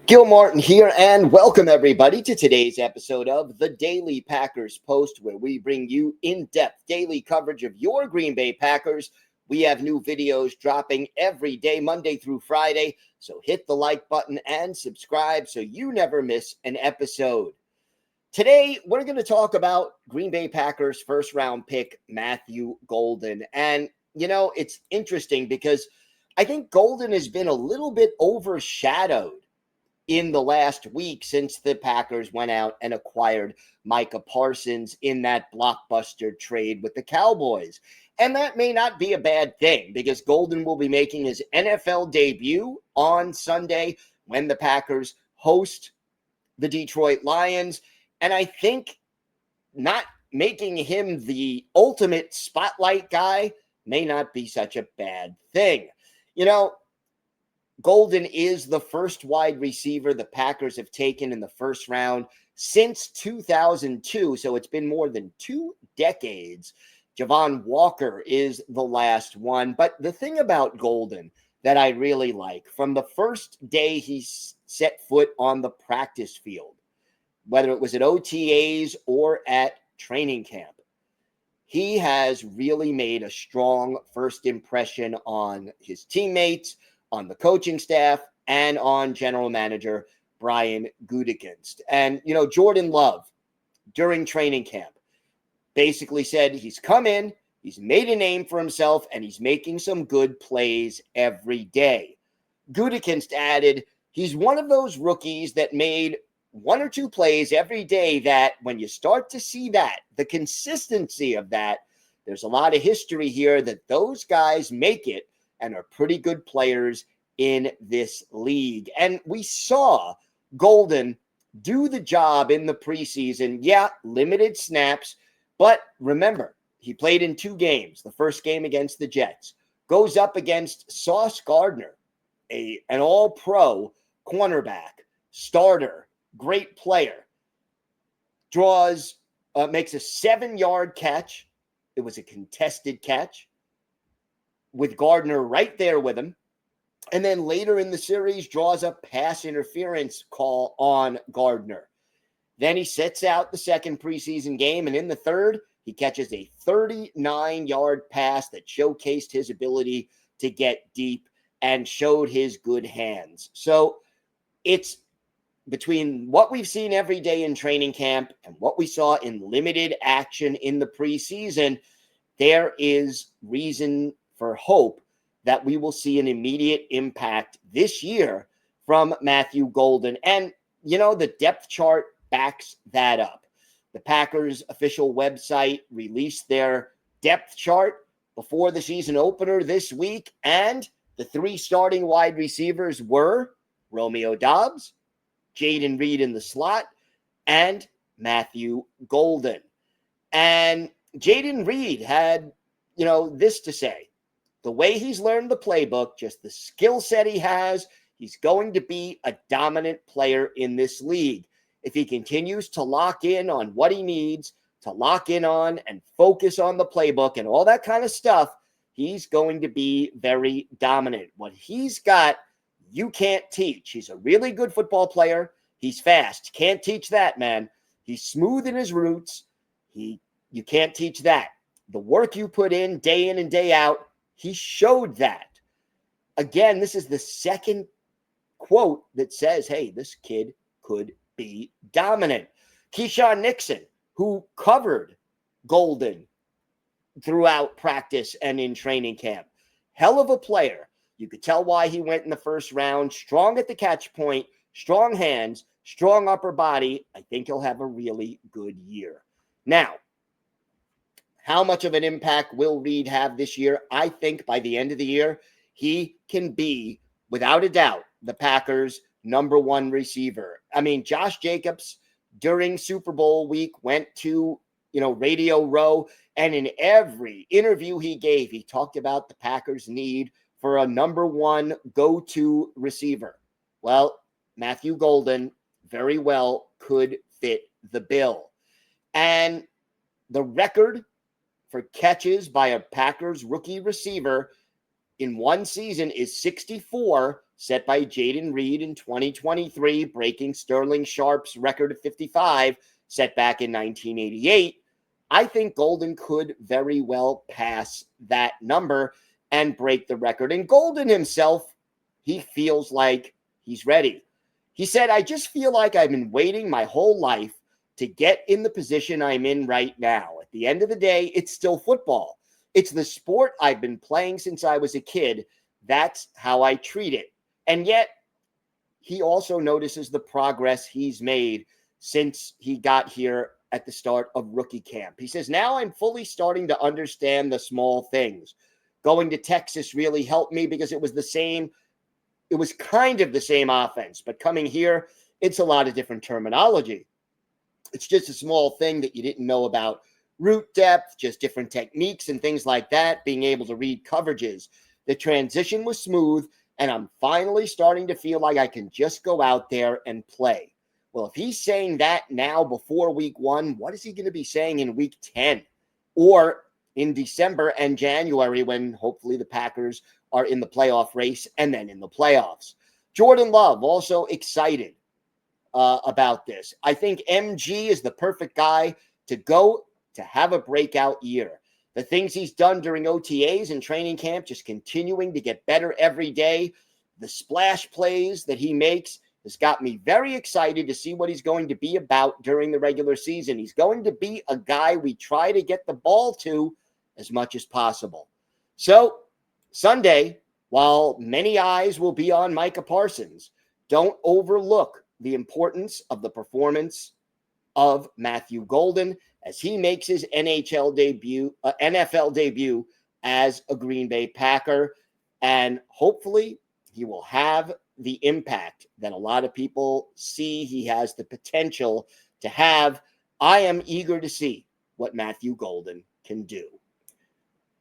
Gil Martin here, and welcome everybody to today's episode of the Daily Packers Post, where we bring you in-depth daily coverage of your Green Bay Packers. We have new videos dropping every day, Monday through Friday, so hit the like button and subscribe so you never miss an episode. Today, we're going to talk about Green Bay Packers first-round pick, Matthew Golden. And, it's interesting because I think Golden has been a little bit overshadowed in the last week since the Packers went out and acquired Micah Parsons in that blockbuster trade with the Cowboys. And that may not be a bad thing because Golden will be making his NFL debut on Sunday when the Packers host the Detroit Lions. And I think not making him the ultimate spotlight guy may not be such a bad thing. Golden is the first wide receiver the Packers have taken in the first round since 2002, so it's been more than 2 decades. Javon Walker is the last one, but the thing about Golden that I really like, from the first day he set foot on the practice field, whether it was at OTAs or at training camp, he has really made a strong first impression on his teammates, on the coaching staff, and on general manager Brian Gutekunst. And, Jordan Love, during training camp, basically said he's come in, he's made a name for himself, and he's making some good plays every day. Gutekunst added, he's one of those rookies that made 1 or 2 plays every day that when you start to see that, the consistency of that, there's a lot of history here that those guys make it and are pretty good players in this league. And we saw Golden do the job in the preseason. Yeah, limited snaps, but remember, he played in 2 games. The first game against the Jets, goes up against Sauce Gardner, an all-pro cornerback, starter, great player, makes a 7-yard catch. It was a contested catch with Gardner right there with him. And then later in the series, draws a pass interference call on Gardner. Then he sits out the second preseason game, and in the third, he catches a 39-yard pass that showcased his ability to get deep and showed his good hands. So it's between what we've seen every day in training camp and what we saw in limited action in the preseason, there is reason for hope that we will see an immediate impact this year from Matthew Golden. And, the depth chart backs that up. The Packers official website released their depth chart before the season opener this week, and the 3 starting wide receivers were Romeo Doubs, Jayden Reed in the slot, and Matthew Golden. And Jayden Reed had, this to say. The way he's learned the playbook, just the skill set he has, he's going to be a dominant player in this league. If he continues to lock in on what he needs to lock in on and focus on the playbook and all that kind of stuff, he's going to be very dominant. What he's got, you can't teach. He's a really good football player. He's fast. Can't teach that, man. He's smooth in his roots. You can't teach that. The work you put in and day out, he showed that. Again, this is the second quote that says, hey, this kid could be dominant. Keyshawn Nixon, who covered Golden throughout practice and in training camp, hell of a player. You could tell why he went in the first round. Strong at the catch point, strong hands, strong upper body. I think he'll have a really good year. Now, how much of an impact will Reed have this year? I think by the end of the year, he can be, without a doubt, the Packers' number 1 receiver. I mean, Josh Jacobs, during Super Bowl week, went to, Radio Row, and in every interview he gave, he talked about the Packers' need for a number 1 go-to receiver. Well, Matthew Golden very well could fit the bill. And the record for catches by a Packers rookie receiver in one season is 64 set by Jaden Reed in 2023, breaking Sterling Sharp's record of 55 set back in 1988, I think Golden could very well pass that number and break the record. And Golden himself, he feels like he's ready. He said, I just feel like I've been waiting my whole life to get in the position I'm in right now. At the end of the day, it's still football. It's the sport I've been playing since I was a kid. That's how I treat it. And yet, he also notices the progress he's made since he got here at the start of rookie camp. He says, now I'm fully starting to understand the small things. Going to Texas really helped me because it was kind of the same offense, but coming here, it's a lot of different terminology. It's just a small thing that you didn't know about route depth, just different techniques and things like that, being able to read coverages. The transition was smooth, and I'm finally starting to feel like I can just go out there and play. Well, if he's saying that now before week 1, what is he going to be saying in week 10 or in December and January when hopefully the Packers are in the playoff race and then in the playoffs? Jordan Love also excited about this. I think MG is the perfect guy to go to have a breakout year. The things he's done during OTAs and training camp, just continuing to get better every day. The splash plays that he makes has got me very excited to see what he's going to be about during the regular season. He's going to be a guy we try to get the ball to as much as possible. So Sunday, while many eyes will be on Micah Parsons, don't overlook the importance of the performance of Matthew Golden as he makes his NFL debut as a Green Bay Packer. And hopefully he will have the impact that a lot of people see he has the potential to have. I am eager to see what Matthew Golden can do.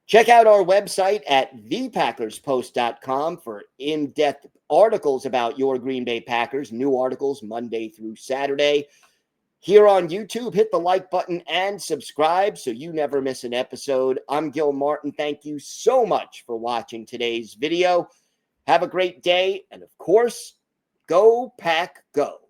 Check out our website at thepackerspost.com for in-depth articles about your Green Bay Packers, new articles Monday through Saturday. Here on YouTube, hit the like button and subscribe so you never miss an episode. I'm Gil Martin. Thank you so much for watching today's video. Have a great day, and of course, go Pack Go.